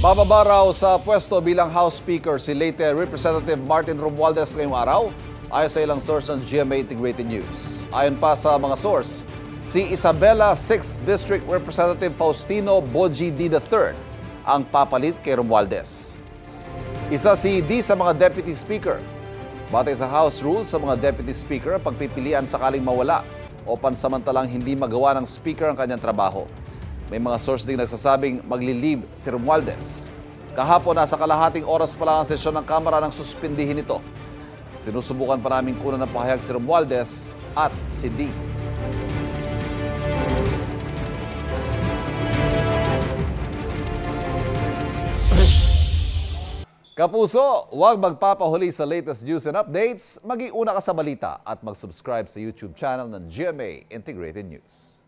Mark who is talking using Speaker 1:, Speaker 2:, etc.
Speaker 1: Bababa raw sa pwesto bilang House Speaker si late Representative Martin Romualdez ngayong araw ayon sa ilang source ng GMA Integrated News. Ayon pa sa mga source, si Isabela 6th District Representative Faustino Boji D. III ang papalit kay Romualdez. Isa si D sa mga Deputy Speaker. Batay sa House rules sa mga Deputy Speaker, pagpipilian sakaling mawala o pansamantalang hindi magawa ng Speaker ang kanyang trabaho. May mga source ding nagsasabing magli-leave si Romualdez. Kahapon, nasa kalahating oras pa lang ang sesyon ng Kamara nang suspindihin ito. Sinusubukan pa namin kunan ng pahayag si Romualdez at si D. Kapuso, huwag magpapahuli sa latest news and updates. Mag-iuna ka sa balita at mag-subscribe sa YouTube channel ng GMA Integrated News.